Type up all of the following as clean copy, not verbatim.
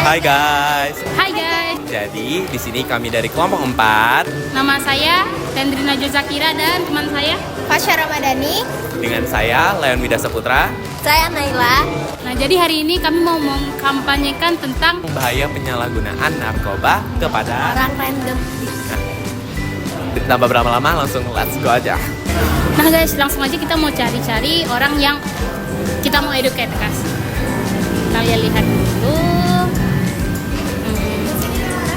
Hai guys. Hai guys, Jadi di sini kami dari kelompok 4 nama saya Tendrina Jozakira dan teman saya. Fasya Ramadhani. dengan saya Leon Wida Saputra. Saya Naila. Nah, jadi hari ini kami mau mengkampanyekan tentang Bahaya penyalahgunaan narkoba kepada Orang random. tanpa berlama-lama langsung let's go aja. Nah guys, langsung aja kita mau cari-cari orang yang kita mau educate guys. Kita lihat dulu.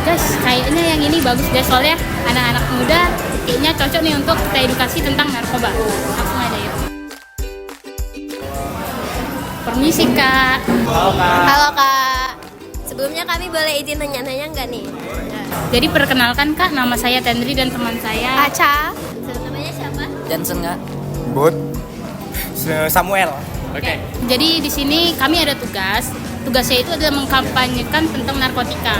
Guys, kayaknya yang ini bagus deh soalnya anak-anak muda kayaknya cocok nih untuk kita edukasi tentang narkoba. Langsung aja yuk. Permisi kak. Halo Kak. Sebelumnya kami boleh izin nanya-nanya nggak nih? Jadi perkenalkan kak, nama saya Tendri dan teman saya Aca. Namanya siapa? Johnson nggak? Bud Samuel. Oke. Jadi di sini kami ada tugas. Tugasnya itu adalah mengkampanyekan tentang narkotika.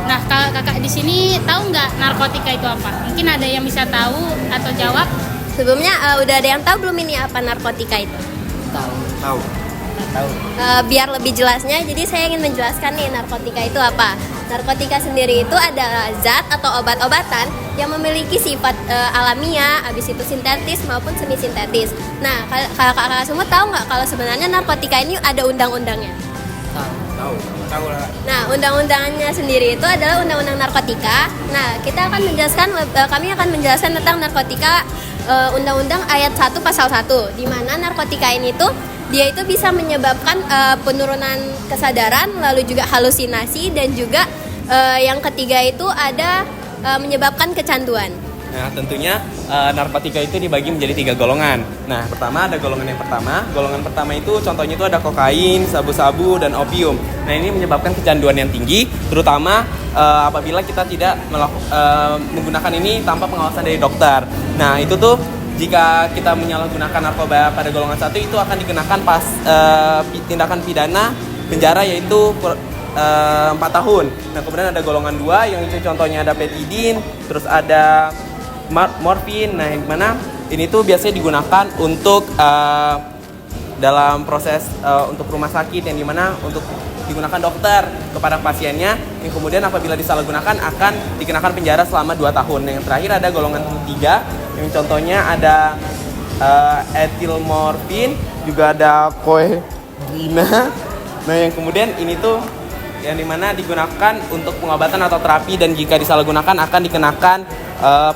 Nah, kakak di sini tahu nggak narkotika itu apa? Mungkin ada yang bisa tahu atau jawab. Sebelumnya udah ada yang tahu belum ini apa narkotika itu? Tahu. Biar lebih jelasnya, jadi saya ingin menjelaskan nih narkotika itu apa. Narkotika sendiri itu adalah zat atau obat-obatan yang memiliki sifat alamiah, habis itu sintetis maupun semi sintetis. Nah, kakak-kakak semua tahu nggak kalau sebenarnya narkotika ini ada undang-undangnya? Tahu lah. Nah, undang-undangnya sendiri itu adalah undang-undang narkotika. Nah, kita akan menjelaskan, kami akan menjelaskan tentang narkotika undang-undang ayat 1 pasal 1, di mana narkotika ini tuh dia itu bisa menyebabkan penurunan kesadaran, lalu juga halusinasi, dan juga yang ketiga itu ada menyebabkan kecanduan. Nah, tentunya narkotika itu dibagi menjadi 3 golongan. Nah, pertama ada golongan yang pertama. Golongan pertama itu contohnya itu ada kokain, sabu-sabu, dan opium. Nah, ini menyebabkan kecanduan yang tinggi, terutama apabila kita tidak menggunakan ini tanpa pengawasan dari dokter. Nah, itu tuh jika kita menyalahgunakan narkoba pada golongan 1 itu akan dikenakan tindakan pidana penjara yaitu 4 tahun. Nah, kemudian ada golongan 2 yang itu contohnya ada petidin, terus ada morfin. Nah, yang mana ini tuh biasanya digunakan untuk dalam proses untuk rumah sakit yang dimana untuk digunakan dokter kepada pasiennya, yang kemudian apabila disalahgunakan akan dikenakan penjara selama 2 tahun. Yang terakhir ada golongan 3 yang contohnya ada etilmorfin, juga ada koedrina. Nah, yang kemudian ini tuh yang dimana digunakan untuk pengobatan atau terapi, dan jika disalahgunakan akan dikenakan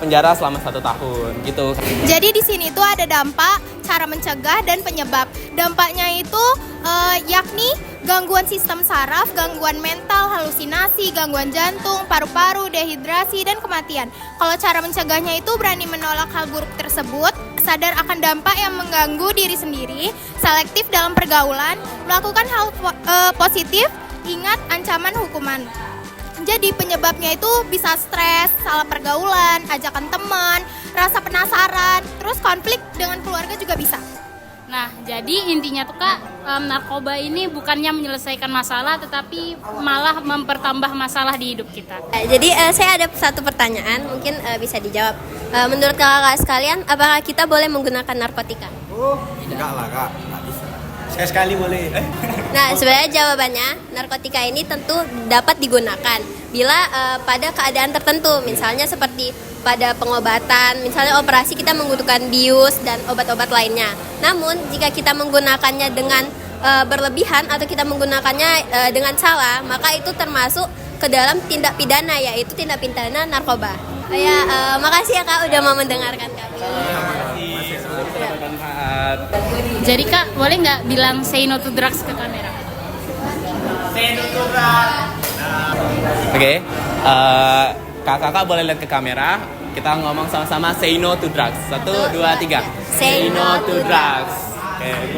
penjara selama 1 tahun gitu. Jadi di sini tuh ada dampak, cara mencegah, dan penyebab. Dampaknya itu yakni gangguan sistem saraf, gangguan mental, halusinasi, gangguan jantung, paru-paru, dehidrasi, dan kematian. Kalau cara mencegahnya itu berani menolak hal buruk tersebut, sadar akan dampak yang mengganggu diri sendiri, selektif dalam pergaulan, melakukan hal positif, ingat ancaman hukuman. Jadi penyebabnya itu bisa stres, salah pergaulan, ajakan teman, rasa penasaran, terus konflik dengan keluarga juga bisa. Nah, jadi intinya tuh kak, narkoba ini bukannya menyelesaikan masalah, tetapi malah mempertambah masalah di hidup kita. Jadi saya ada satu pertanyaan, mungkin bisa dijawab. Menurut kakak sekalian, apakah kita boleh menggunakan narkotika? Enggak lah Kak, nggak bisa. Sekali-sekali boleh. Nah, sebenarnya jawabannya, narkotika ini tentu dapat digunakan bila pada keadaan tertentu, misalnya seperti pada pengobatan, misalnya operasi kita membutuhkan bius dan obat-obat lainnya. Namun, jika kita menggunakannya dengan berlebihan atau kita menggunakannya dengan salah, maka itu termasuk ke dalam tindak pidana, yaitu tindak pidana narkoba. Makasih ya Kak udah mau mendengarkan kami. Jadi kak, boleh nggak bilang say no to drugs ke kamera? Oke. Kakak boleh lihat ke kamera. Kita ngomong sama-sama say no to drugs. 1, 2, 3. Say no to drugs. Oke.